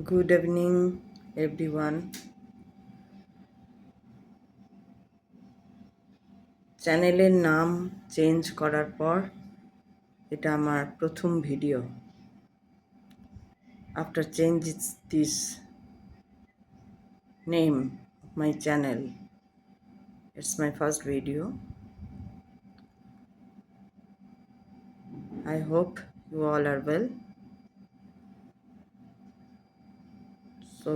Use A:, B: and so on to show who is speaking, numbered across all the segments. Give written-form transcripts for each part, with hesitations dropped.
A: Good evening, everyone. চ্যানেলের নাম change করার পর এটা আমার প্রথম video. After changes this name of my channel, it's my first video. I hope you all are well. So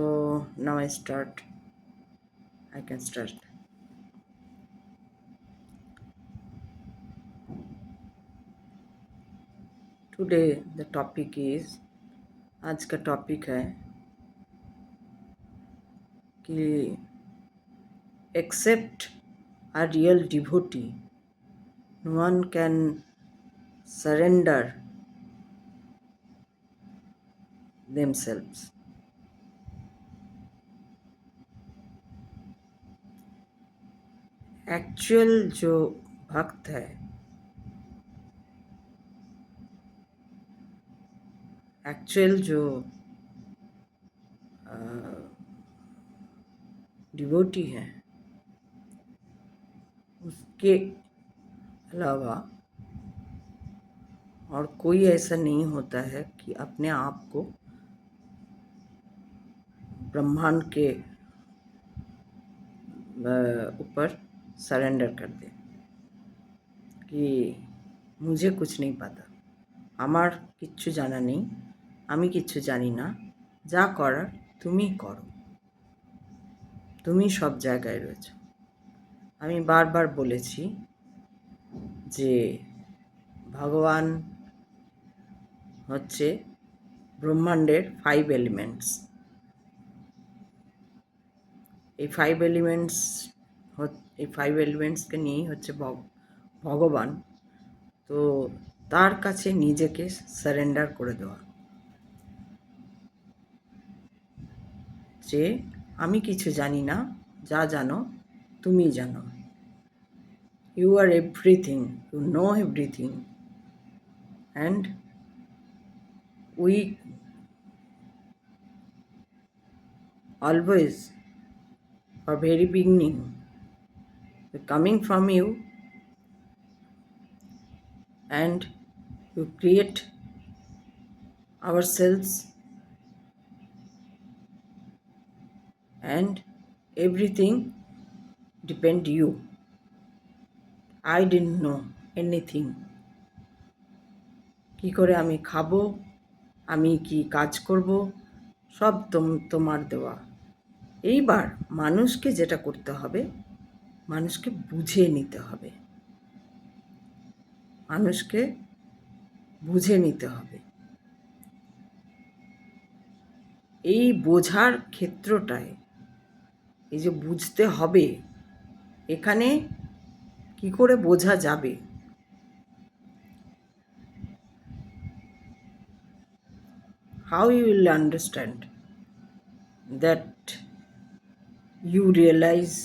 A: now I can start. Today the topic is, आज का topic है कि except a real devotee, no one can surrender themselves. Actual जो भक्त है, actual जो devotee है, उसके अलावा और कोई ऐसा नहीं होता है कि अपने आप को ब्रह्मांड के ऊपर सरेंडर कर दे कि मुझे कुछ नहीं पता, আমার কিচ্ছু জানা নেই, আমি কিচ্ছু জানি না, যা করার তুমি করো, তুমি সব জায়গায় রয়েছো। আমি বারবার বলেছি যে ভগবান হচ্ছে ব্রহ্মাণ্ডের 5 এলিমেন্টস। এই 5 এলিমেন্টসকে নিয়েই হচ্ছে ভগবান। তো তার কাছে নিজেকে সারেন্ডার করে দেওয়া, যে আমি কিছু জানি না, যা জানো তুমি জানো। You are everything, you know everything, and we always, for very beginning, coming from you, and you create ourselves, and everything depend you. I didn't know anything. কি করে আমি খাবো, আমি কি কাজ করব, সব তোমার দেওয়া। এইবার মানুষকে যেটা করতে হবে, মানুষকে বুঝে নিতে হবে, মানুষকে বুঝে নিতে হবে। এই বোঝার ক্ষেত্রটায়, এই যে বুঝতে হবে, এখানে কি করে বোঝা যাবে? How you will understand that you realize,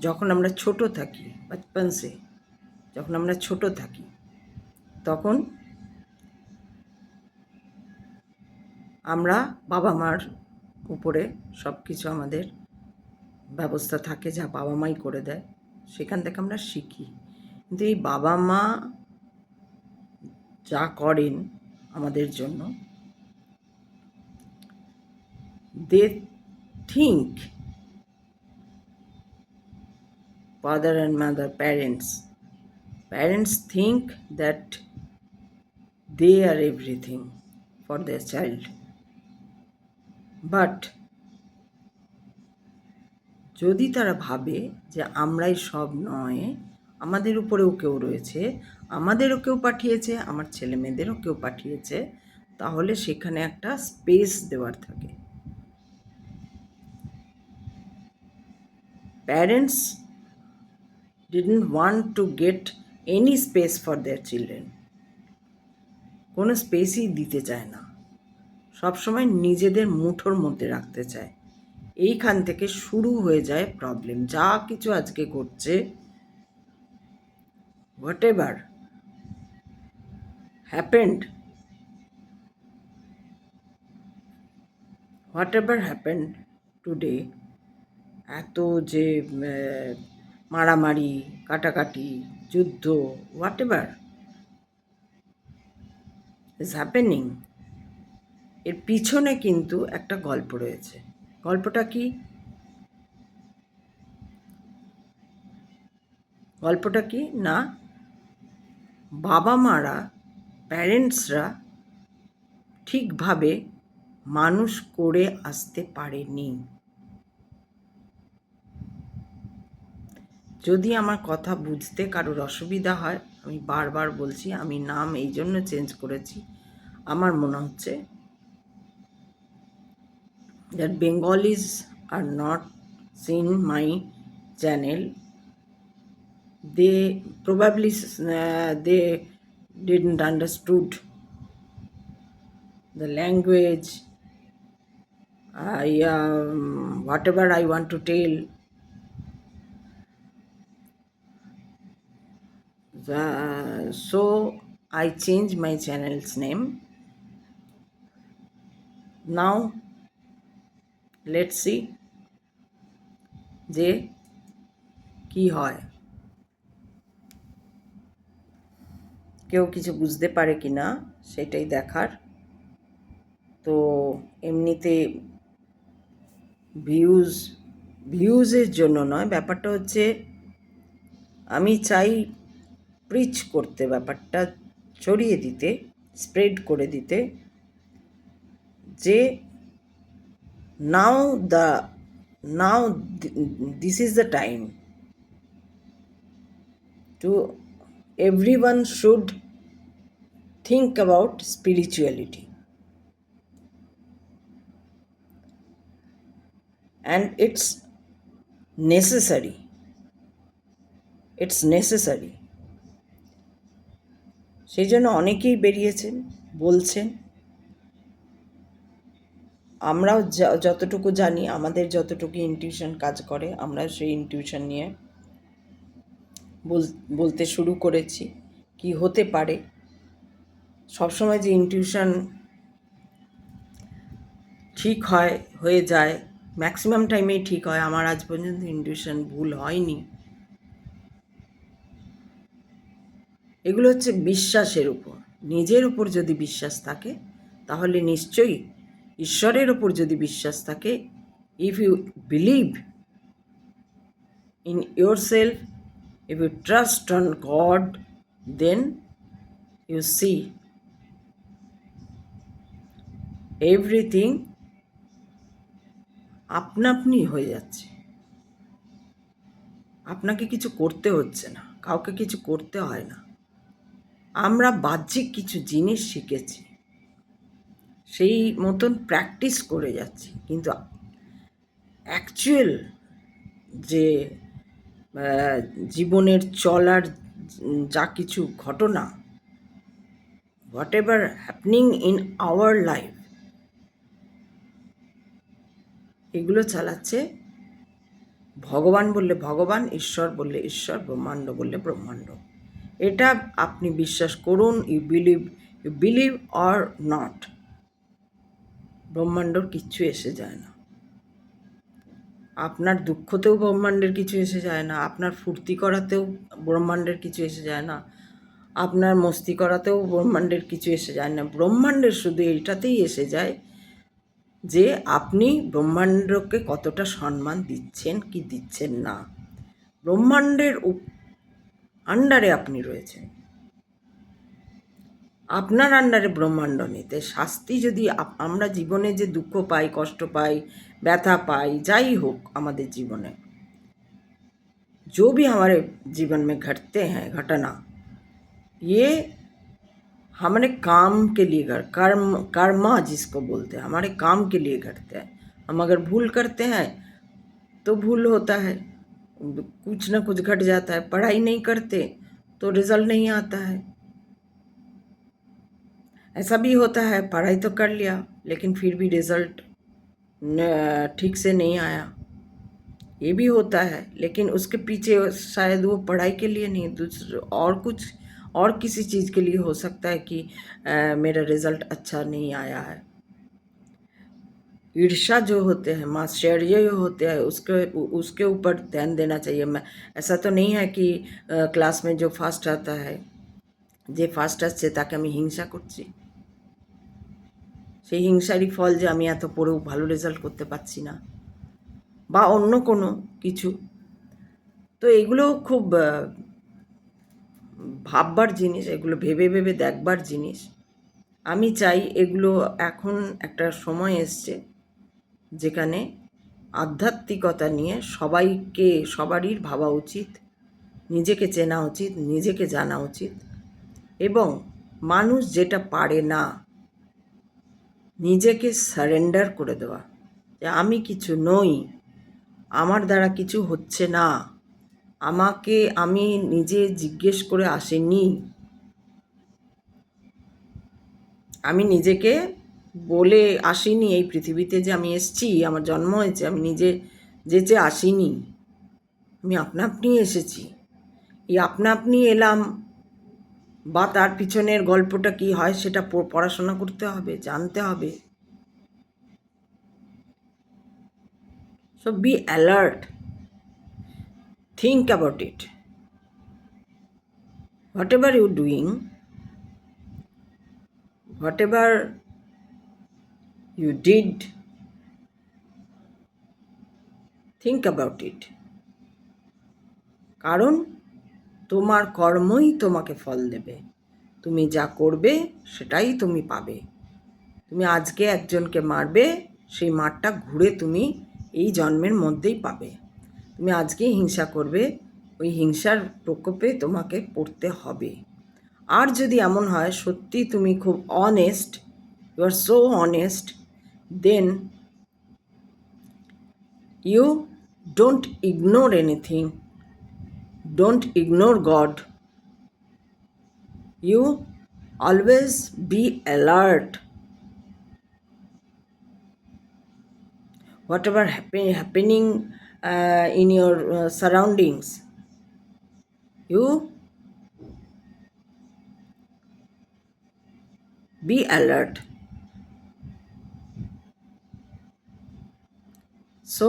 A: যখন আমরা ছোট থাকি, বচপন সে যখন আমরা ছোট থাকি, তখন আমরা বাবা মার উপরে সব কিছু আমাদের ব্যবস্থা থাকে, যা বাবা মাই করে দেয়, সেখান থেকে আমরা শিখি। কিন্তু এই বাবা মা যা করেন আমাদের জন্য, they think, father and mother, parents think that they are everything for their child, but যদি তারা ভাবে যে আমরাই সব নয়, আমাদের উপরেও কেউ রয়েছে, আমাদেরও কেউ পাঠিয়েছে, আমার ছেলে মেয়েদেরও কেউ পাঠিয়েছে, তাহলে সেখানে একটা স্পেস দেওয়ার থাকে। Parents didn't want to get any space for their children. কোনো স্পেসই দিতে চায় না, সবসময় নিজেদের মুঠোর মধ্যে রাখতে চায়। এইখান থেকে শুরু হয়ে যায় প্রবলেম। যা কিছু আজকে ঘটছে, what ever happened what ever happened today, এত যে মারামারি, কাটাকাটি, যুদ্ধ, হোয়াট এভার ইজ হ্যাপেনিং, এর পিছনে কিন্তু একটা গল্প রয়েছে। গল্পটা কি? গল্পটা কি না, বাবা মারা, প্যারেন্টসরা ঠিকভাবে মানুষ করে আসতে পারেনি। যদি আমার কথা বুঝতে কারোর অসুবিধা হয়, আমি বারবার বলছি, আমি নাম এই জন্য চেঞ্জ করেছি, আমার মনে হচ্ছে that Bengalis are not seeing my channel. They probably they didn't understood the language. Whatever I want to tell, so I changed my channel's name. Now let's see যে কি হয়, কেউ কিছু বুঝতে পারে কি না সেটাই দেখার। তো এমনিতে ভিউজের জন্য নয়, ব্যাপারটা হচ্ছে আমি চাই প্রিচ করতে, ব্যাপারটা ছড়িয়ে দিতে, স্প্রেড করে দিতে, যে now this is the time to everyone should think about spirituality, and it's necessary. সেই জন্য অনেকেই বেরিয়েছেন, বলছেন। আমরাও যতটুকু জানি, আমাদের যতটুকু ইনটিউশন কাজ করে, আমরা সেই ইনটিউশন নিয়ে বলতে শুরু করেছি কি হতে পারে। সবসময় যে ইনটিউশন ঠিক হয়ে যায়, ম্যাক্সিমাম টাইমেই ঠিক হয়। আমার আজ পর্যন্ত ইনটিউশন ভুল হয়নি। এগুলো হচ্ছে বিশ্বাসের উপর। নিজের উপর যদি বিশ্বাস থাকে তাহলে নিশ্চয়ই, ঈশ্বরের উপর যদি বিশ্বাস থাকে, if you believe in yourself, if you trust on God, then you see everything আপনা আপনি হয়ে যাচ্ছে। আপনাকে কিছু করতে হচ্ছে না, কাউকে কিছু করতে হয় না। আমরা বাহ্যিক কিছু জিনিস শিখেছি, সেই মতন প্র্যাকটিস করে যাচ্ছি, কিন্তু অ্যাকচুয়াল যে জীবনের চলার যা কিছু ঘটনা, what ever happening in our life, এগুলো চালাচ্ছে ভগবান বললে ভগবান, ঈশ্বর বললে ঈশ্বর, ব্রহ্মাণ্ড বললে ব্রহ্মাণ্ড। এটা আপনি বিশ্বাস করুন, ইউ বিলিভ অর নট, ব্রহ্মাণ্ডর কিচ্ছু এসে যায় না। আপনার দুঃখতেও ব্রহ্মাণ্ডের কিছু এসে যায় না, আপনার ফুর্তি করাতেও ব্রহ্মাণ্ডের কিছু এসে যায় না, আপনার মস্তি করাতেও ব্রহ্মাণ্ডের কিছু এসে যায় না। ব্রহ্মাণ্ডের শুধু এইটাতেই এসে যায় যে আপনি ব্রহ্মাণ্ডকে কতটা সম্মান দিচ্ছেন কি দিচ্ছেন না। ব্রহ্মাণ্ডের আন্ডারে আপনি রয়েছেন, আপনার আন্ডারে ব্রহ্মাণ্ড নিতে। শাস্তি যদি আমরা জীবনে যে দুঃখ পাই, কষ্ট পাই, ব্যথা পাই, যাই হোক আমাদের জীবনে, जो भी हमारे जीवन में घटते हैं घटना, ये हमारे काम के लिए कर्मा जिसको बोलते हैं, हमारे काम के लिए घटते हैं। हम अगर भूल करते हैं तो भूल होता है, कुछ ना कुछ घट जाता है। पढ़ाई नहीं करते तो रिजल्ट नहीं आता है। ऐसा भी होता है, पढ़ाई तो कर लिया लेकिन फिर भी रिजल्ट ठीक से नहीं आया, ये भी होता है। लेकिन उसके पीछे शायद वो पढ़ाई के लिए नहीं, दूसरे और कुछ और किसी चीज़ के लिए हो सकता है कि मेरा रिज़ल्ट अच्छा नहीं आया है। ईर्ष्या जो होते हैं, मात्सर्य जो होते हैं, उसके ऊपर ध्यान देना चाहिए। मैं ऐसा तो नहीं है कि क्लास में जो फार्स्ट आता है, যে ফার্স্ট আসছে তাকে আমি হিংসা করছি। সেই হিংসারই ফল যে আমি এত পড়েও ভালো রেজাল্ট করতে পারছি না, বা অন্য কোনো কিছু। তো এগুলো খুব ভাববার জিনিস, এগুলো ভেবে ভেবে দেখবার জিনিস। আমি চাই এগুলো, এখন একটা সময় এসছে যেখানে আধ্যাত্মিকতা নিয়ে সবারই ভাবা উচিত, নিজেকে চেনা উচিত, নিজেকে জানা উচিত। এবং মানুষ যেটা পারে না, নিজেকে সারেন্ডার করে দেওয়া, যে আমি কিছু নই, আমার দ্বারা কিছু হচ্ছে না, আমি নিজে জিজ্ঞেস করে আসিনি, আমি নিজেকে বলে আসিনি এই পৃথিবীতে যে আমি এসেছি, আমার জন্ম হয়েছে, আমি নিজে যেচে আসিনি, আমি আপনা আপনি এসেছি। এই আপনা আপনি এলাম বা তার পিছনের গল্পটা কি হয় সেটা পড়াশোনা করতে হবে, জানতে হবে। So be alert, think about it. Whatever you're doing, whatever you did, think about it. কারণ তোমার কর্মই তোমাকে ফল দেবে। তুমি যা করবে সেটাই তুমি পাবে। তুমি আজকে একজনকে মারবে, সেই মারটা ঘুরে তুমি এই জন্মের মধ্যেই পাবে। তুমি আজকে হিংসা করবে, ওই হিংসার প্রকোপে তোমাকে পড়তে হবে। আর যদি এমন হয় সত্যি তুমি খুব honest, you are so honest, then you don't ignore anything, don't ignore God, you always be alert. Whatever happening in your surroundings, you be alert. So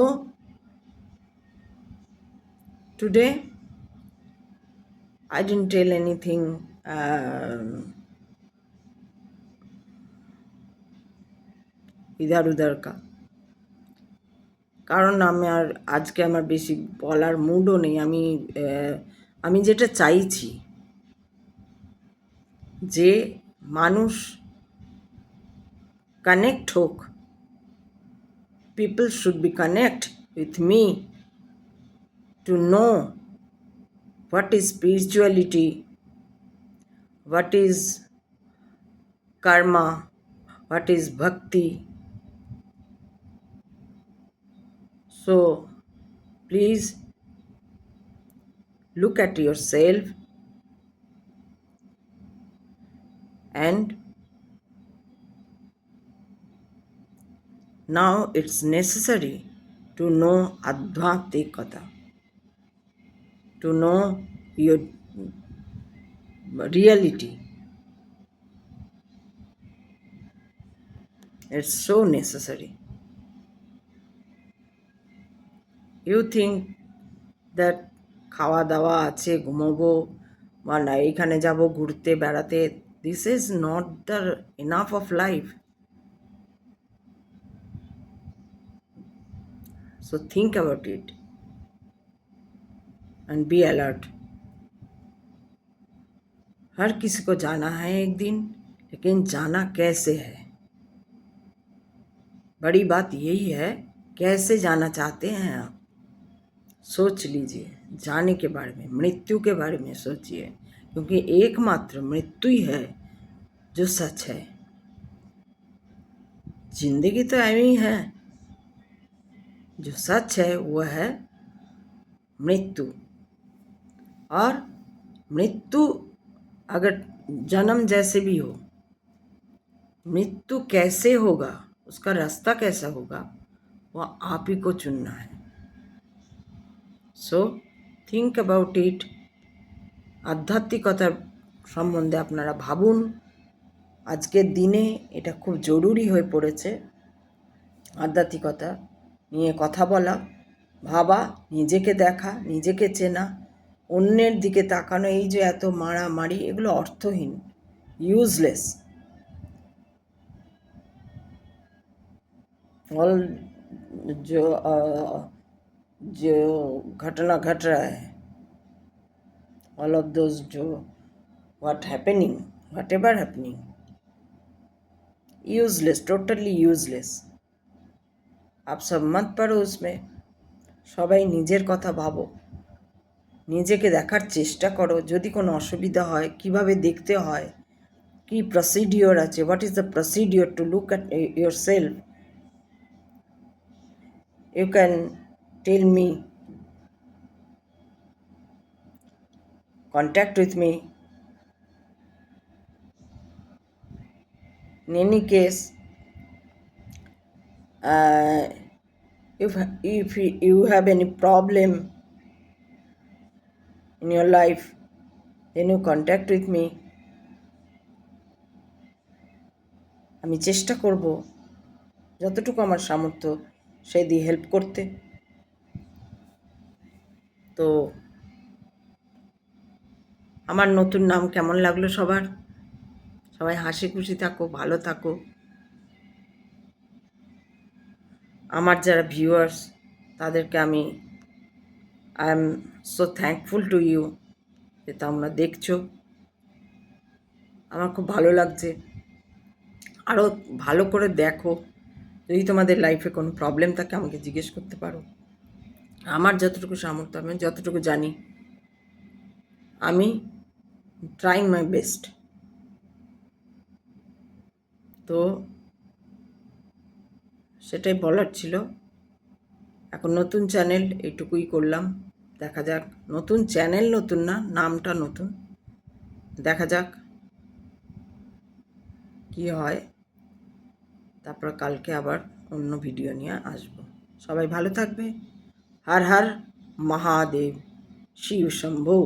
A: today I didn't tell anything इधर उधर का, কারণ আজকে আমার বেশি বলার মুডও নেই। আমি যেটা চাইছি যে মানুষ কানেক্ট হোক, people should be connect with me to know what is spirituality, what is karma, what is bhakti. So please look at yourself and now it's necessary to know adhyatikata, to know your reality. It's so necessary. You think that খাওয়া দাওয়া আছে, ঘুমোবো, বা না এইখানে যাব ঘুরতে বেড়াতে, this is not the enough of life. So think about it and be alert. हर किसी को जाना है एक दिन, लेकिन जाना कैसे है, बड़ी बात यही है। कैसे जाना चाहते हैं आप, सोच लीजिए। जाने के बारे में, मृत्यु के बारे में सोचिए, क्योंकि एकमात्र मृत्यु ही है जो सच है। जिंदगी तो ऐसी है, जो सच है वो है मृत्यु। और मृत्यु अगर जन्म जैसे भी हो, मृत्यु कैसे होगा, उसका रास्ता कैसा होगा, वो आप ही को चुनना है। So think about it. আধ্যাত্মিকতার সম্বন্ধে আপনারা ভাবুন। আজকের দিনে এটা খুব জরুরি হয়ে পড়েছে। আধ্যাত্মিকতা নিয়ে কথা বলা, ভাবা, নিজেকে দেখা, নিজেকে চেনা, অন্যের দিকে তাকানো, এই যে এত মারামারি, এগুলো অর্থহীন, ইউজলেস। ऑल जो जो घटना घट रहा है, ऑल ऑफ दोज जो what happening, what ever happening, useless, totally useless. आप सब मत पड़ो उसमें, সবাই নিজের কথা ভাবো, নিজেকে দেখার চেষ্টা করো। যদি কোনো অসুবিধা হয়, কিভাবে দেখতে হয়, কি প্রসিডিওর আছে, what is the procedure to look at your self, you can tell me, contact with me. In any case, if you have any problem in your life, then you contact with me. আমি চেষ্টা করব যতটুকু আমার সামর্থ্য সেই দিয়ে help করতে। তো আমার নতুন নাম কেমন লাগলো সবার? সবাই হাসি খুশি থাকো, ভালো থাকো। আমার যারা ভিউয়ার্স, তাদেরকে আমি I am so thankful to you যে তোমরা দেখছো। আমার খুব ভালো লাগছে। আরও ভালো করে দেখো। যদি তোমাদের লাইফে কোনো প্রবলেম থাকে আমাকে জিজ্ঞেস করতে পারো। আমার যতটুকু সামর্থ্য, আমি যতটুকু জানি, আমি ট্রাইং মাই বেস্ট। তো সেটাই বলার ছিল। এখন নতুন চ্যানেল, এইটুকুই করলাম। দেখা যাক, নতুন চ্যানেল, নতুন না, নামটা নতুন। দেখা যাক কি হয়। তারপর কালকে আবার অন্য ভিডিও নিয়ে আসবো। সবাই ভালো থাকবে। হর হর মহাদেব, শিব শম্ভু।